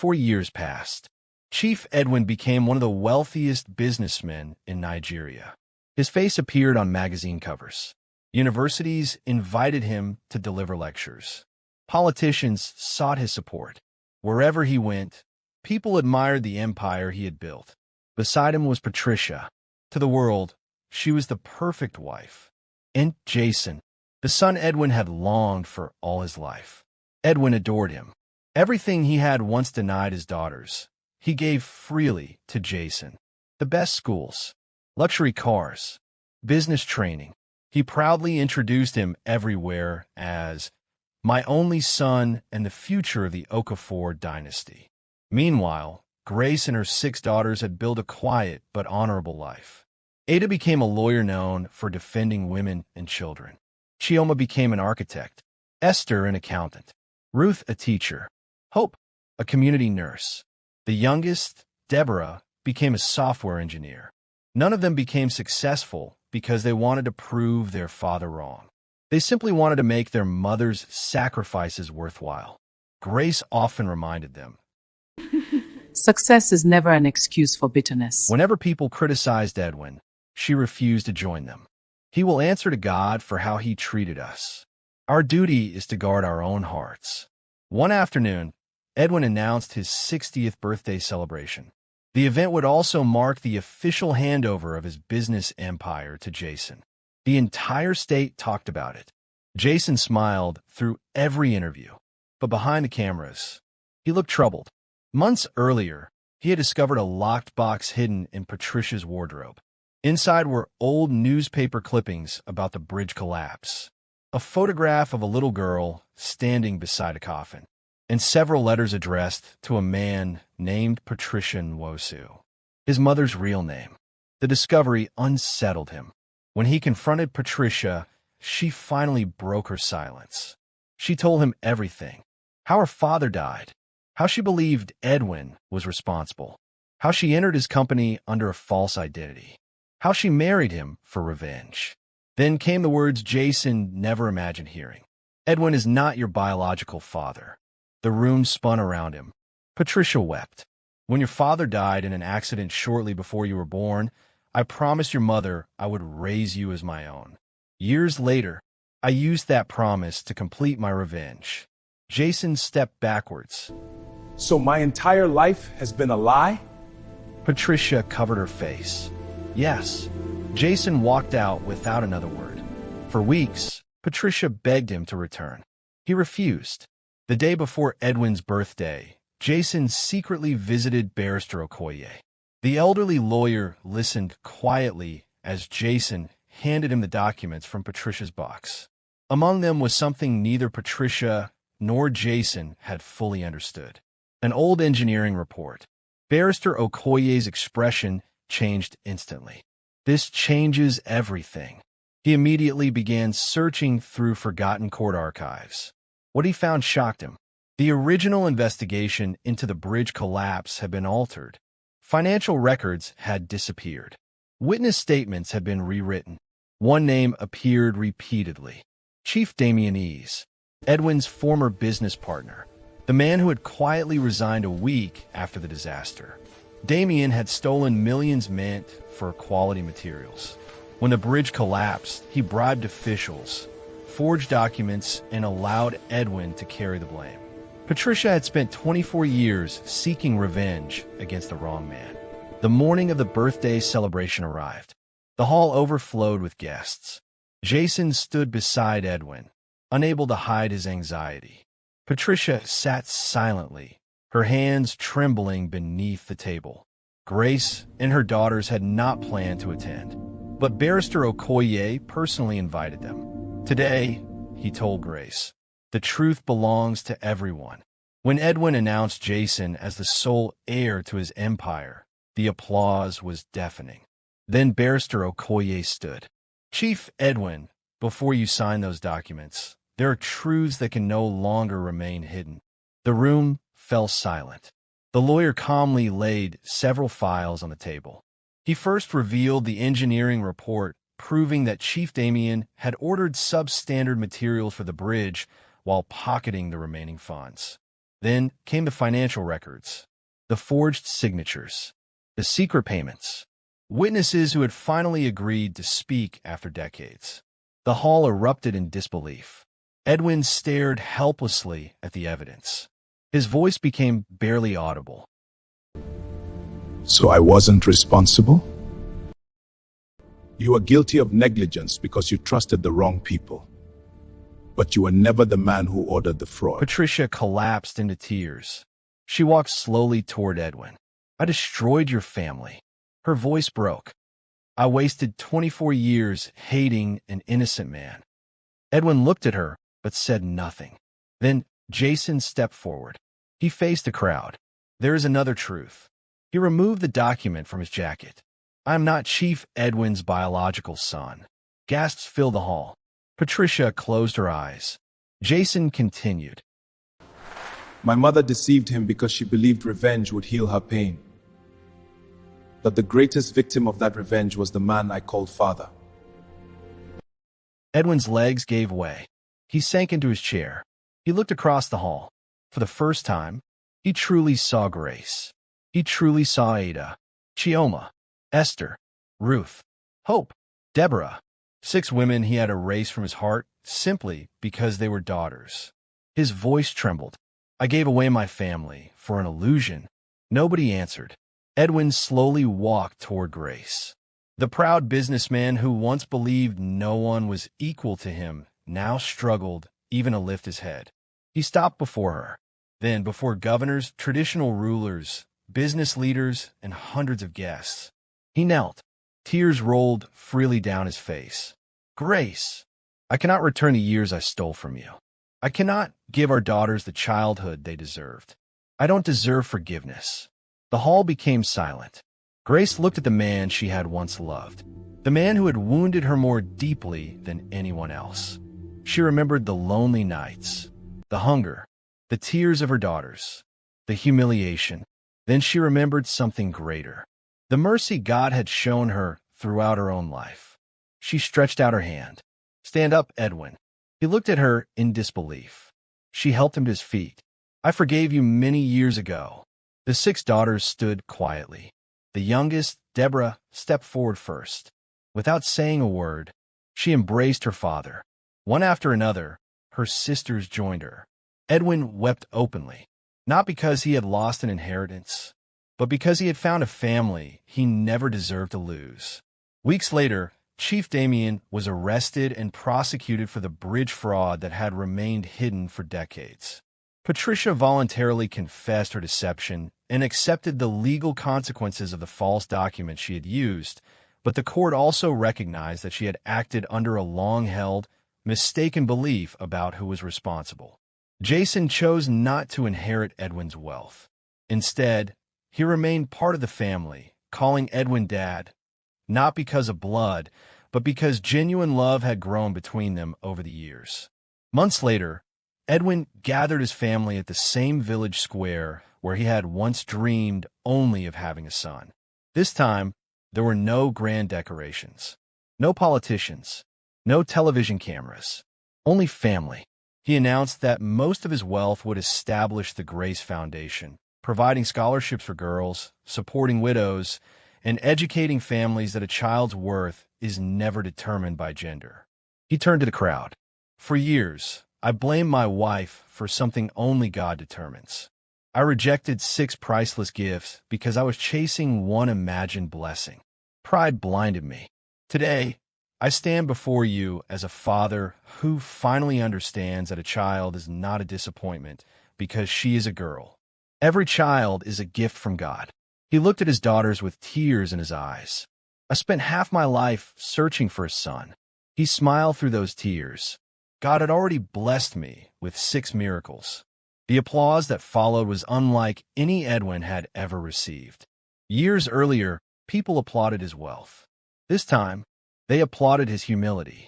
24 years passed. Chief Edwin became one of the wealthiest businessmen in Nigeria. His face appeared on magazine covers. Universities invited him to deliver lectures. Politicians sought his support. Wherever he went, people admired the empire he had built. Beside him was Patricia. To the world, she was the perfect wife. And Jason, the son Edwin had longed for all his life. Edwin adored him. Everything he had once denied his daughters, he gave freely to Jason. The best schools, luxury cars, business training. He proudly introduced him everywhere as my only son and the future of the Okafor dynasty. Meanwhile, Grace and her 6 daughters had built a quiet but honorable life. Ada became a lawyer known for defending women and children. Chioma became an architect. Esther an accountant. Ruth a teacher. Hope a community nurse. The youngest, Deborah, became a software engineer. None of them became successful because they wanted to prove their father wrong. They simply wanted to make their mother's sacrifices worthwhile. Grace often reminded them, Success is never an excuse for bitterness. whenever people criticized Edwin, she refused to join them. He will answer to God for how he treated us. Our duty is to guard our own hearts. One afternoon, Edwin announced his 60th birthday celebration. The event would also mark the official handover of his business empire to Jason. The entire state talked about it. Jason smiled through every interview, but behind the cameras, he looked troubled. Months earlier, he had discovered a locked box hidden in Patricia's wardrobe. Inside were old newspaper clippings about the bridge collapse, a photograph of a little girl standing beside a coffin, and several letters addressed to a man named Patricia Nwosu, his mother's real name. The discovery unsettled him. When he confronted Patricia, she finally broke her silence. She told him everything: how her father died, how she believed Edwin was responsible, how she entered his company under a false identity, how she married him for revenge. Then came the words Jason never imagined hearing. Edwin is not your biological father. The room spun around him. Patricia wept. When your father died in an accident shortly before you were born, I promised your mother I would raise you as my own. Years later, I used that promise to complete my revenge. Jason stepped backwards. So my entire life has been a lie? Patricia covered her face. Yes. Jason walked out without another word. For weeks, Patricia begged him to return. He refused. The day before Edwin's birthday, Jason secretly visited Barrister Okoye. The elderly lawyer listened quietly as Jason handed him the documents from Patricia's box. Among them was something neither Patricia nor Jason had fully understood: an old engineering report. Barrister Okoye's expression changed instantly. This changes everything. He immediately began searching through forgotten court archives. What he found shocked him. The original investigation into the bridge collapse had been altered. Financial records had disappeared. Witness statements had been rewritten. One name appeared repeatedly: Chief Damien Ease, Edwin's former business partner, the man who had quietly resigned a week after the disaster. Damien had stolen millions meant for quality materials. When the bridge collapsed, he bribed officials, forged documents, and allowed Edwin to carry the blame. Patricia had spent 24 years seeking revenge against the wrong man. The morning of the birthday celebration arrived. The hall overflowed with guests. Jason stood beside Edwin, unable to hide his anxiety. Patricia sat silently, her hands trembling beneath the table. Grace and her daughters had not planned to attend, but Barrister Okoye personally invited them. Today, he told Grace, the truth belongs to everyone. When Edwin announced Jason as the sole heir to his empire, the applause was deafening. Then Barrister Okoye stood. Chief Edwin, before you sign those documents, there are truths that can no longer remain hidden. The room fell silent. The lawyer calmly laid several files on the table. He first revealed the engineering report proving that Chief Damien had ordered substandard materials for the bridge while pocketing the remaining funds. Then came the financial records, the forged signatures, the secret payments, witnesses who had finally agreed to speak after decades. The hall erupted in disbelief. Edwin stared helplessly at the evidence. His voice became barely audible. So I wasn't responsible? You are guilty of negligence because you trusted the wrong people. But you were never the man who ordered the fraud. Patricia collapsed into tears. She walked slowly toward Edwin. I destroyed your family. Her voice broke. I wasted 24 years hating an innocent man. Edwin looked at her, but said nothing. Then Jason stepped forward. He faced the crowd. There is another truth. He removed the document from his jacket. I am not Chief Edwin's biological son. Gasps filled the hall. Patricia closed her eyes. Jason continued. My mother deceived him because she believed revenge would heal her pain. But the greatest victim of that revenge was the man I called father. Edwin's legs gave way. He sank into his chair. He looked across the hall. For the first time, he truly saw Grace. He truly saw Ada, Chioma, Esther, Ruth, Hope, Deborah. 6 women he had erased from his heart simply because they were daughters. His voice trembled. I gave away my family for an illusion. Nobody answered. Edwin slowly walked toward Grace. The proud businessman who once believed no one was equal to him now struggled even to lift his head. He stopped before her, then before governors, traditional rulers, business leaders, and hundreds of guests. He knelt. Tears rolled freely down his face. Grace, I cannot return the years I stole from you. I cannot give our daughters the childhood they deserved. I don't deserve forgiveness. The hall became silent. Grace looked at the man she had once loved, the man who had wounded her more deeply than anyone else. She remembered the lonely nights, the hunger, the tears of her daughters, the humiliation. Then she remembered something greater, the mercy God had shown her throughout her own life. She stretched out her hand. Stand up, Edwin. He looked at her in disbelief. She helped him to his feet. I forgave you many years ago. The 6 daughters stood quietly. The youngest, Deborah, stepped forward first. Without saying a word, she embraced her father. One after another, her sisters joined her. Edwin wept openly, not because he had lost an inheritance, but because he had found a family he never deserved to lose. Weeks later, Chief Damien was arrested and prosecuted for the bridge fraud that had remained hidden for decades. Patricia voluntarily confessed her deception and accepted the legal consequences of the false documents she had used, but the court also recognized that she had acted under a long-held, mistaken belief about who was responsible. Jason chose not to inherit Edwin's wealth. Instead, he remained part of the family, calling Edwin Dad, not because of blood, but because genuine love had grown between them over the years. Months later, Edwin gathered his family at the same village square where he had once dreamed only of having a son. This time, there were no grand decorations, no politicians, no television cameras, only family. He announced that most of his wealth would establish the Grace Foundation, providing scholarships for girls, supporting widows, and educating families that a child's worth is never determined by gender. He turned to the crowd. For years, I blamed my wife for something only God determines. I rejected 6 priceless gifts because I was chasing one imagined blessing. Pride blinded me. Today, I stand before you as a father who finally understands that a child is not a disappointment because she is a girl. Every child is a gift from God. He looked at his daughters with tears in his eyes. I spent half my life searching for a son. He smiled through those tears. God had already blessed me with 6 miracles. The applause that followed was unlike any Edwin had ever received. Years earlier, people applauded his wealth. This time, they applauded his humility.